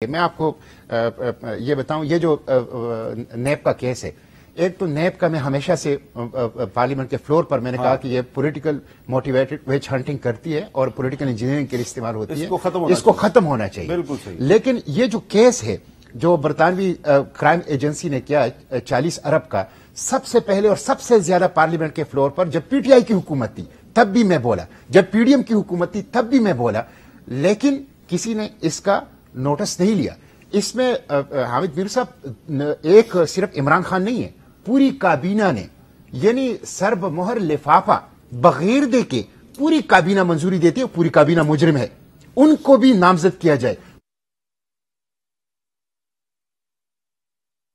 میں آپ کو یہ بتاؤں، یہ جو نیب کا کیس ہے، ایک تو نیب کا میں ہمیشہ سے پارلیمنٹ کے فلور پر میں نے کہا کہ یہ پولیٹیکل موٹیویٹڈ ویج ہنٹنگ کرتی ہے اور پولیٹیکل انجینئرنگ کے لیے استعمال ہوتی ہے، اس کو ختم ہونا چاہیے. بالکل صحیح. لیکن یہ جو کیس ہے جو برطانوی کرائم ایجنسی نے کیا 40 ارب کا، سب سے پہلے اور سب سے زیادہ پارلیمنٹ کے فلور پر جب پی ٹی آئی کی حکومت تھی تب بھی میں بولا، جب پی ڈی ایم کی حکومت تھی تب بھی میں بولا، لیکن کسی نے اس کا نوٹس نہیں لیا. اس میں حامد میر صاحب ایک صرف عمران خان نہیں ہے، پوری کابینہ نے، یعنی سرب مہر لفافہ بغیر دے کے پوری کابینہ منظوری دیتی ہے، پوری کابینہ مجرم ہے، ان کو بھی نامزد کیا جائے.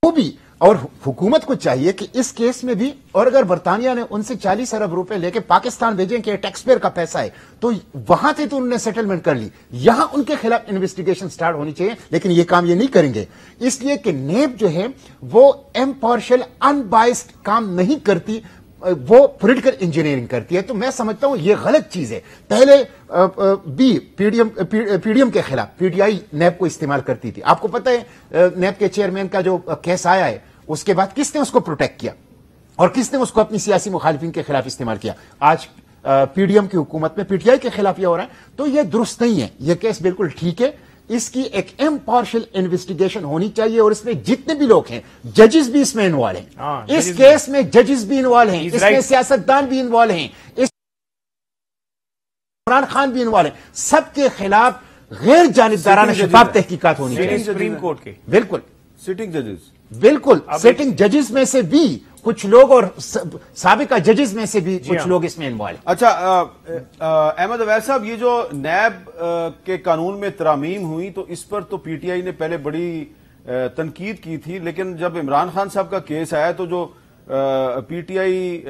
وہ بھی اور حکومت کو چاہیے کہ اس کیس میں بھی، اور اگر برطانیہ نے ان سے 40 ارب روپے لے کے پاکستان بھیجیں کہ ٹیکس پیئر کا پیسہ ہے تو وہاں سے تو انہوں نے سیٹلمنٹ کر لی، یہاں ان کے خلاف انویسٹیگیشن سٹارٹ ہونی چاہیے. لیکن یہ کام یہ نہیں کریں گے، اس لیے کہ نیب جو ہے وہ امپارشل ان بائسڈ کام نہیں کرتی، وہ پولیٹیکل انجینئرنگ کرتی ہے. تو میں سمجھتا ہوں یہ غلط چیز ہے. پہلے بھی پی ڈی ایم کے خلاف پی ٹی آئی نیب کو استعمال کرتی تھی. آپ کو پتہ ہے نیب کے چیئرمین کا جو کیس آیا ہے اس کے بعد کس نے اس کو پروٹیکٹ کیا اور کس نے اس کو اپنی سیاسی مخالفین کے خلاف استعمال کیا. آج پی ڈی ایم کی حکومت میں پی ٹی آئی کے خلاف یہ ہو رہا ہے، تو یہ درست نہیں ہے. یہ کیس بالکل ٹھیک ہے، اس کی ایک امپارشل انویسٹیگیشن ہونی چاہیے، اور اس میں جتنے بھی لوگ ہیں، ججز بھی اس میں انوالو ہیں، اس کیس میں ججز بھی انوالو ہیں، اس میں سیاستدان بھی انوالو ہیں، اس عمران خان بھی انوالو ہیں. سب کے خلاف غیر جانبدارانہ شفاف تحقیقات ہونی چاہیے. سپریم کورٹ کے بالکل سٹنگ ججز، بالکل سٹنگ ججز میں سے بھی کچھ لوگ اور سابقہ ججز میں سے بھی کچھ لوگ اس میں انوالو ہیں. اچھا احمد اویس صاحب، یہ جو نیب کے قانون میں ترامیم ہوئی تو اس پر تو پی ٹی آئی نے پہلے بڑی تنقید کی تھی، لیکن جب عمران خان صاحب کا کیس آیا تو جو پی ٹی آئی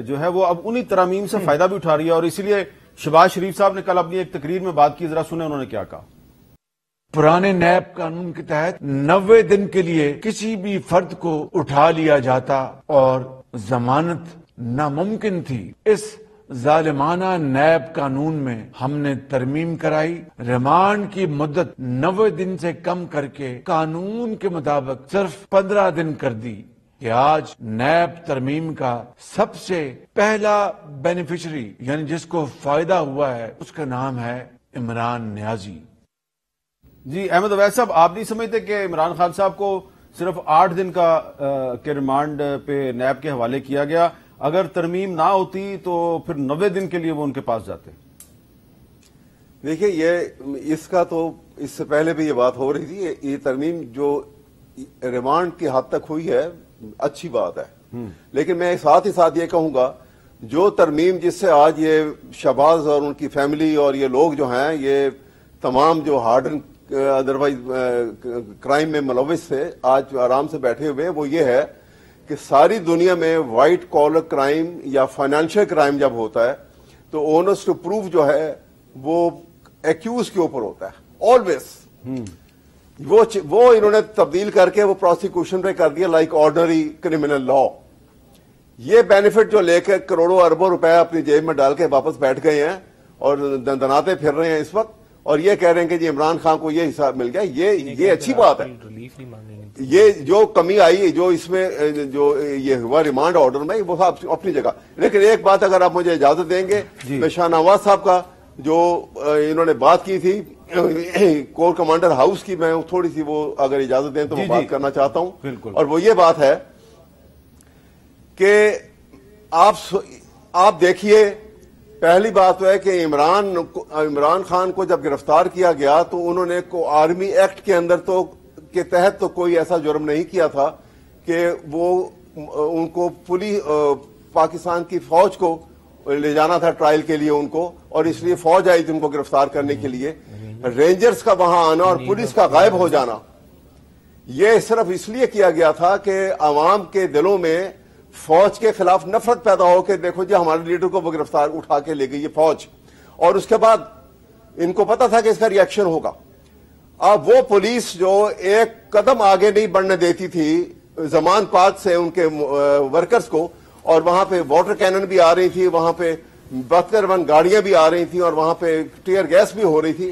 جو ہے وہ اب انہی ترامیم سے فائدہ بھی اٹھا رہی ہے، اور اسی لیے شہباز شریف صاحب نے کل اپنی ایک تقریر میں بات کی، ذرا سنیں انہوں نے کیا کہا. پرانے نیب قانون کے تحت 90 دن کے لیے کسی بھی فرد کو اٹھا لیا جاتا اور ضمانت ناممکن تھی. اس ظالمانہ نیب قانون میں ہم نے ترمیم کرائی، ریمانڈ کی مدت 90 دن سے کم کر کے قانون کے مطابق صرف 15 دن کر دی کہ آج نیب ترمیم کا سب سے پہلا بینیفیشری، یعنی جس کو فائدہ ہوا ہے، اس کا نام ہے عمران نیازی. جی احمد اویس صاحب، آپ نہیں سمجھتے کہ عمران خان صاحب کو صرف 8 دن کا ریمانڈ پہ نیب کے حوالے کیا گیا؟ اگر ترمیم نہ ہوتی تو پھر 90 دن کے لیے وہ ان کے پاس جاتے. دیکھیے، یہ اس کا تو اس سے پہلے بھی یہ بات ہو رہی تھی. یہ ترمیم جو ریمانڈ کی حد تک ہوئی ہے اچھی بات ہے، لیکن میں ساتھ ہی ساتھ یہ کہوں گا جو ترمیم جس سے آج یہ شہباز اور ان کی فیملی اور یہ لوگ جو ہیں، یہ تمام جو ہارڈن ادروائز کرائم میں ملوث تھے، آج آرام سے بیٹھے ہوئے، وہ یہ ہے کہ ساری دنیا میں وائٹ کالر کرائم یا فائنینشیل کرائم جب ہوتا ہے تو اونرز ٹو پروف جو ہے وہ ایکیوز کے اوپر ہوتا ہے آلویز. وہ انہوں نے تبدیل کر کے وہ پروسیکیوشن پہ کر دیا لائک آرڈنری کرمنل لا. یہ بینیفٹ جو لے کے کروڑوں اربوں روپے اپنی جیب میں ڈال کے واپس بیٹھ گئے ہیں اور دندناتے پھر رہے ہیں اس وقت، اور یہ کہہ رہے ہیں کہ جی عمران خان کو یہ حساب مل گیا. یہ اچھی بات ہے. یہ جو کمی آئی جو اس میں جو یہ ہوا ریمانڈ آرڈر میں، وہ اپنی جگہ. لیکن ایک بات اگر آپ مجھے اجازت دیں گے، میں شاہ نواز صاحب کا جو انہوں نے بات کی تھی کور کمانڈر ہاؤس کی، میں تھوڑی سی وہ اگر اجازت دیں تو میں بات کرنا چاہتا ہوں. اور وہ یہ بات ہے کہ آپ دیکھیے، پہلی بات تو ہے کہ عمران خان کو جب گرفتار کیا گیا تو انہوں نے آرمی ایکٹ کے اندر کے تحت تو کوئی ایسا جرم نہیں کیا تھا کہ وہ ان کو پاکستان کی فوج کو لے جانا تھا ٹرائل کے لیے ان کو، اور اس لیے فوج آئی تھی ان کو گرفتار کرنے کے لیے. رینجرز کا وہاں آنا اور پولیس کا غائب ہو جانا، یہ صرف اس لیے کیا گیا تھا کہ عوام کے دلوں میں فوج کے خلاف نفرت پیدا ہو کہ دیکھو جی ہمارے لیڈر کو وہ گرفتار اٹھا کے لے گئی یہ فوج. اور اس کے بعد ان کو پتا تھا کہ اس کا ری ایکشن ہوگا. اب وہ پولیس جو ایک قدم آگے نہیں بڑھنے دیتی تھی زمان پاک سے ان کے ورکرز کو، اور وہاں پہ واٹر کینن بھی آ رہی تھی، وہاں پہ 72 گاڑیاں بھی آ رہی تھیں، اور وہاں پہ ٹیئر گیس بھی ہو رہی تھی.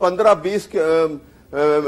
15-20